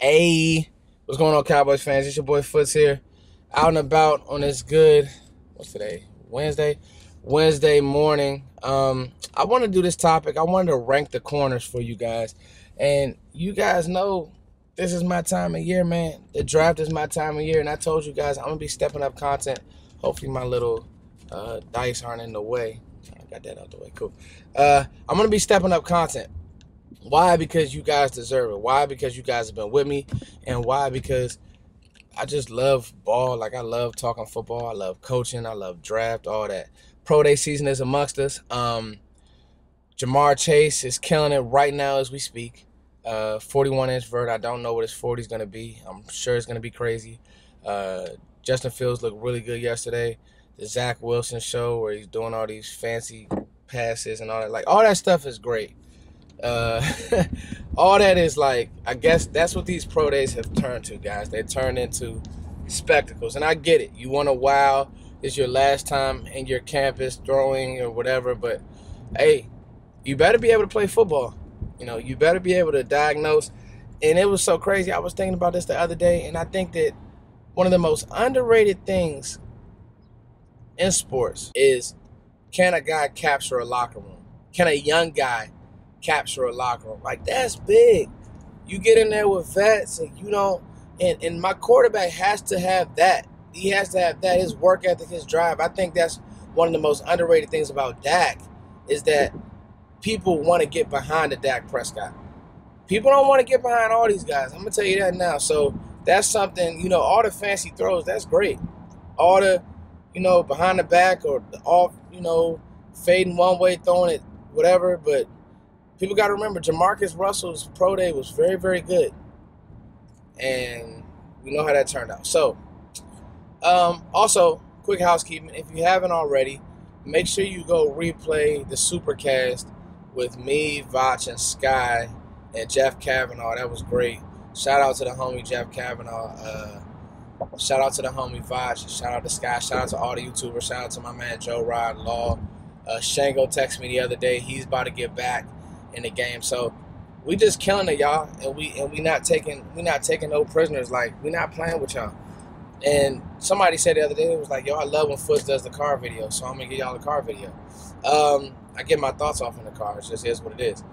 Hey, what's going on, Cowboys fans? It's your boy Foots here, out and about on this good, what's today? Wednesday morning. I want to do this topic. I wanted to rank the corners for you guys. And you guys know this is my time of year, man. The draft is my time of year, and I told you guys I'm going to be stepping up content. Hopefully my little dice aren't in the way. I got that out the way. Cool. I'm going to be stepping up content. Why? Because you guys deserve it. Why? Because you guys have been with me. And why? Because I just love ball. Like, I love talking football. I love coaching. I love draft, all that. Pro day season is amongst us. Ja'Marr Chase is killing it right now as we speak. 41-inch vert. I don't know what his 40 is going to be. I'm sure it's going to be crazy. Justin Fields looked really good yesterday. The Zach Wilson show where he's doing all these fancy passes and all that. Like, all that stuff is great. All that is, like, I guess that's what these pro days have turned to, guys. They turned into spectacles, and I get it. You want to wow. It's your last time in your campus throwing or whatever, but hey, you better be able to play football. You know, you better be able to diagnose. And it was so crazy. I was thinking about this the other day, and I think that one of the most underrated things in sports is, can a guy capture a locker room? Can a young guy capture a locker room? Like, that's big. You get in there with vets and you don't, and my quarterback has to have that. He has to have that, his work ethic, his drive. I think that's one of the most underrated things about Dak is that people want to get behind the Dak Prescott. People don't want to get behind all these guys. I'm going to tell you that now. So that's something, you know, all the fancy throws, that's great. All the, you know, behind the back or the off, you know, fading one way, throwing it, whatever, but people got to remember, Jamarcus Russell's pro day was very, very good. And we know how that turned out. So, also, quick housekeeping. If you haven't already, make sure you go replay the Supercast with me, Vach, and Sky, and Jeff Kavanaugh. That was great. Shout out to the homie Jeff Kavanaugh. Shout out to the homie Vach. Shout out to Sky. Shout out to all the YouTubers. Shout out to my man Joe Rod Law. Shango texted me the other day. He's about to get back in the game. So we just killing it, y'all, and we not taking no prisoners. Like, we not playing with y'all. And somebody said the other day, it was like, yo, I love when Foots does the car video, so I'm gonna give y'all a car video. I get my thoughts off in the car. It just is what it is.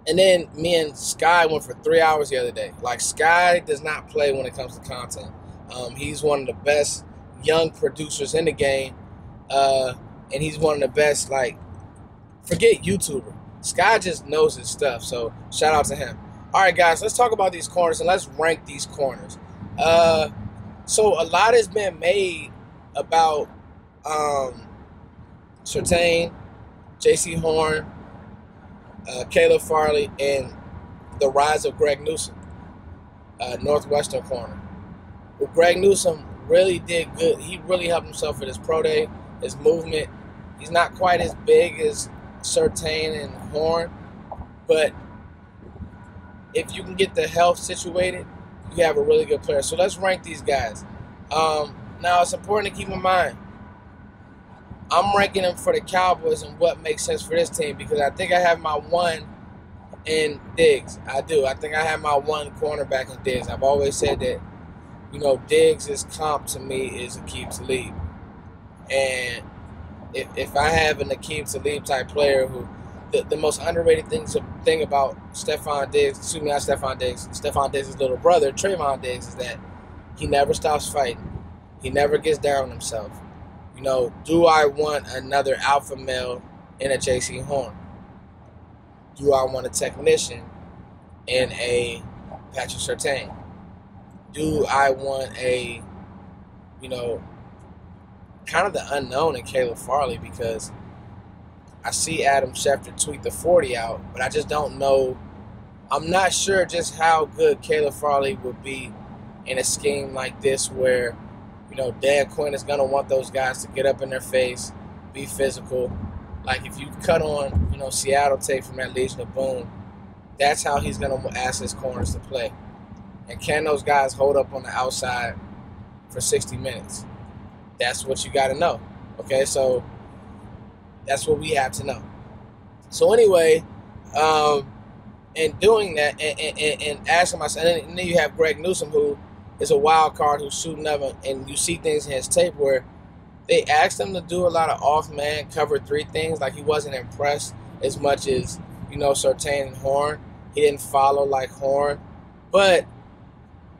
And then me and Sky went for 3 hours the other day. Like, Sky does not play when it comes to content. He's one of the best young producers in the game, and he's one of the best, like, forget YouTuber. Sky just knows his stuff, so shout out to him. All right, guys, let's talk about these corners, and let's rank these corners. So a lot has been made about Surtain, J.C. Horn, Caleb Farley, and the rise of Greg Newsome, Northwestern corner. Well, Greg Newsome really did good. He really helped himself with his pro day, his movement. He's not quite as big as Surtain and Horn, but if you can get the health situated, you have a really good player. So let's rank these guys. Now, it's important to keep in mind, I'm ranking them for the Cowboys and what makes sense for this team, because I think I have my one in Diggs. I do. I think I have my one cornerback in Diggs. I've always said that, you know, Diggs' comp to me is Aqib Talib. And if I have an Aqib Talib type player who, the most underrated thing about Stefon Diggs' little brother, Trayvon Diggs, is that he never stops fighting. He never gets down on himself. You know, do I want another alpha male in a J.C. Horn? Do I want a technician in a Patrick Surtain? Do I want a, you know, kind of the unknown in Caleb Farley, because I see Adam Schefter tweet the 40 out, but I just don't know. I'm not sure just how good Caleb Farley would be in a scheme like this where, you know, Dan Quinn is going to want those guys to get up in their face, be physical. Like, if you cut on, you know, Seattle tape from that Legion of Boom, that's how he's going to ask his corners to play. And can those guys hold up on the outside for 60 minutes? That's what you got to know. Okay, so that's what we have to know. So anyway, And doing that and asking myself, and then you have Greg Newsome, who is a wild card who's shooting up, and you see things in his tape where they asked him to do a lot of off man cover three things. Like he wasn't impressed as much as Surtain and Horn. He didn't follow like Horn, but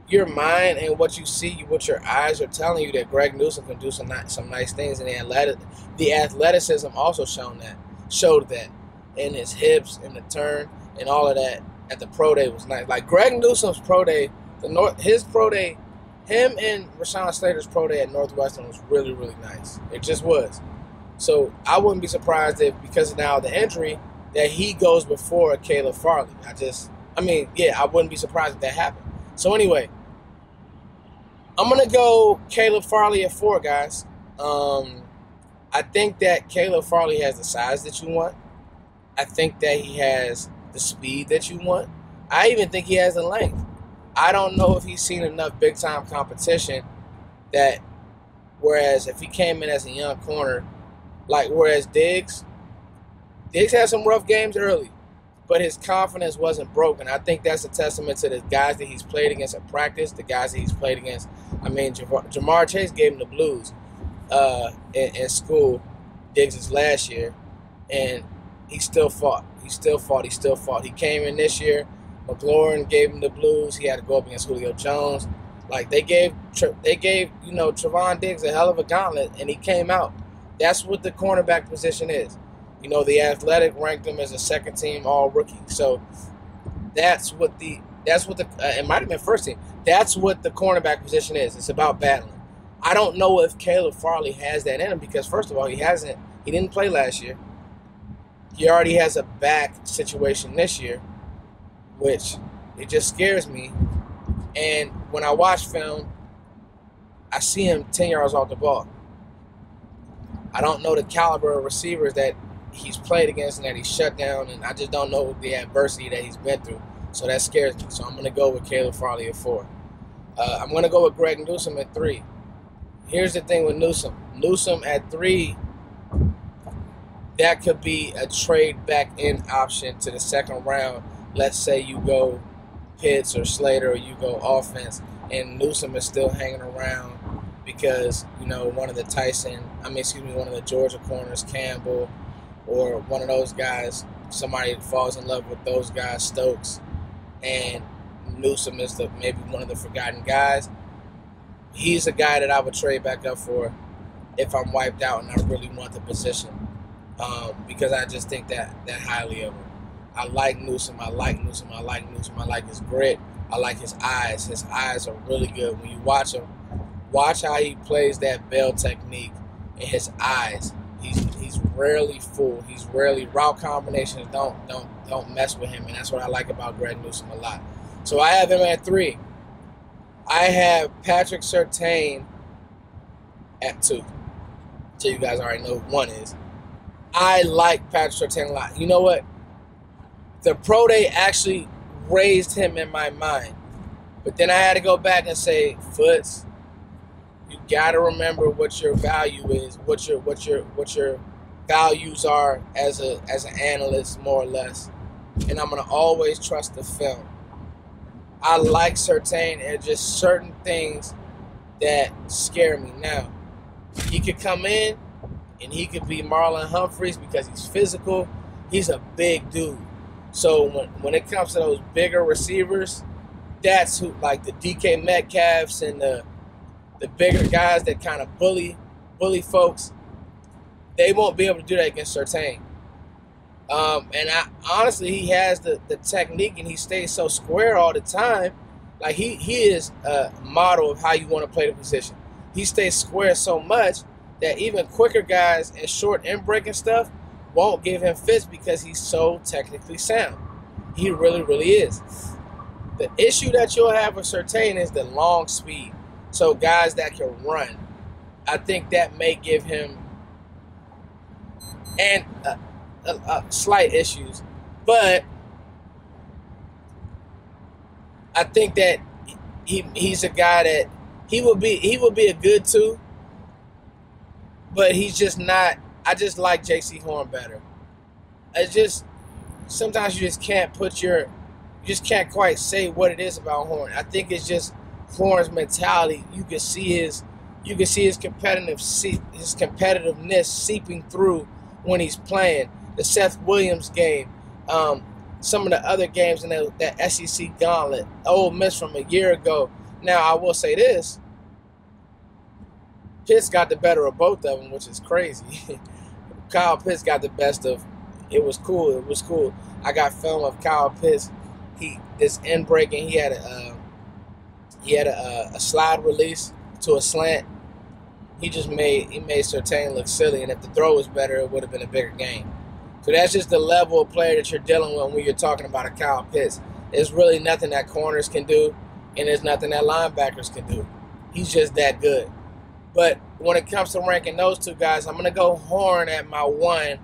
your mind and what you see, what your eyes are telling you that Greg Newsome can do some nice things, and the athleticism also showed that in his hips and the turn and all of that at the pro day was nice. Like Greg Newsome's pro day, his pro day, him and Rashawn Slater's pro day at Northwestern was really, really nice. It just was. So I wouldn't be surprised if, because of now the injury, that he goes before Caleb Farley. I wouldn't be surprised if that happened. So anyway, I'm going to go Caleb Farley at 4, guys. I think that Caleb Farley has the size that you want. I think that he has the speed that you want. I even think he has the length. I don't know if he's seen enough big-time competition that, whereas if he came in as a young corner, whereas Diggs had some rough games early, but his confidence wasn't broken. I think that's a testament to the guys that he's played against at practice, the guys that he's played against. Jamar Chase gave him the blues in school, Diggs' last year, and he still fought. He came in this year. McLaurin gave him the blues. He had to go up against Julio Jones. They gave Trevon Diggs a hell of a gauntlet, and he came out. That's what the cornerback position is. The Athletic ranked him as a second-team All-Rookie. So that's what it might have been first team. That's what the cornerback position is. It's about battling. I don't know if Caleb Farley has that in him because, first of all, he didn't play last year. He already has a back situation this year, which it just scares me. And when I watch film, I see him 10 yards off the ball. I don't know the caliber of receivers that he's played against and that he's shut down, and I just don't know the adversity that he's been through. So that scares me. So I'm going to go with Caleb Farley at 4. I'm going to go with Greg Newsome at 3. Here's the thing with Newsome. Newsome at 3, that could be a trade back in option to the second round. Let's say you go Pitts or Slater or you go offense, and Newsome is still hanging around because, one of the Georgia corners, Campbell, or one of those guys, somebody falls in love with those guys, Stokes, and Newsome is maybe one of the forgotten guys. He's a guy that I would trade back up for if I'm wiped out and I really want the position, because I just think that highly of him. I like Newsome. I like his grit. I like his eyes. His eyes are really good. When you watch him, watch how he plays that bell technique in his eyes. He's rarely fooled. He's rarely route combinations don't mess with him, and that's what I like about Greg Newsome a lot. So I have him at 3. I have Patrick Surtain at 2. So you guys already know who 1 is. I like Patrick Surtain a lot. You know what? The pro day actually raised him in my mind, but then I had to go back and say, Foots, you got to remember what your value is, what your values are as an analyst, more or less. And I'm gonna always trust the film. I like Surtain, and just certain things that scare me. Now, he could come in and he could be Marlon Humphreys because he's physical. He's a big dude. So when it comes to those bigger receivers, that's who, like the DK Metcalfs and the bigger guys that kind of bully folks, they won't be able to do that against Surtain. Honestly, he has the technique, and he stays so square all the time. Like he is a model of how you want to play the position. He stays square so much that even quicker guys and short end breaking stuff won't give him fits because he's so technically sound. He really, really is. The issue that you'll have with Surtain is the long speed. So guys that can run, I think that may give him slight issues, but I think that he's a guy that he would be a good 2, but he's just not. I just like J.C. Horn better. It's just sometimes you just can't put your just can't quite say what it is about Horn. I think it's just Horn's mentality. You can see his competitiveness seeping through when he's playing. The Seth Williams game, some of the other games in that SEC gauntlet, Ole Miss from a year ago. Now, I will say this. Pitts got the better of both of them, which is crazy. Kyle Pitts got the best of. It was cool. It was cool. I got film of Kyle Pitts. This end breaking. He had a slide release to a slant. He made Surtain look silly, and if the throw was better, it would have been a bigger game. So that's just the level of player that you're dealing with when you're talking about a Kyle Pitts. There's really nothing that corners can do, and there's nothing that linebackers can do. He's just that good. But when it comes to ranking those two guys, I'm going to go Horn at my 1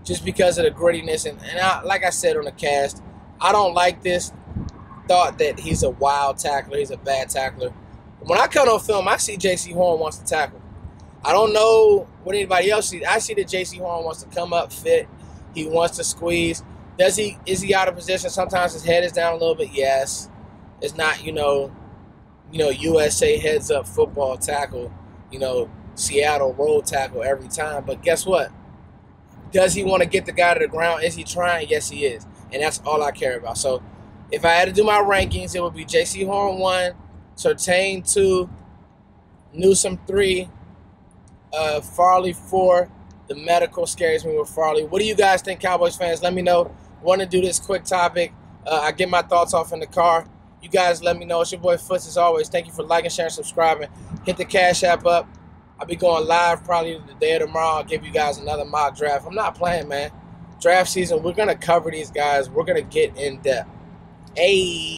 just because of the grittiness. And like I said on the cast, I don't like this thought that he's a wild tackler, he's a bad tackler. When I cut on film, I see Jaycee Horn wants to tackle. I don't know what anybody else sees. I see that Jaycee Horn wants to come up fit. He wants to squeeze. Is he out of position? Sometimes his head is down a little bit. Yes. It's not, USA heads up football tackle, Seattle roll tackle every time. But guess what? Does he want to get the guy to the ground? Is he trying? Yes, he is. And that's all I care about. So if I had to do my rankings, it would be Jaycee Horn 1, Surtain 2, Newsome 3, Farley 4. The medical scares me with Farley. What do you guys think, Cowboys fans? Let me know. Want to do this quick topic. I get my thoughts off in the car. You guys let me know. It's your boy Foots as always. Thank you for liking, sharing, subscribing. Hit the Cash App up. I'll be going live probably the day of tomorrow. I'll give you guys another mock draft. I'm not playing, man. Draft season, we're going to cover these guys. We're going to get in depth. Hey.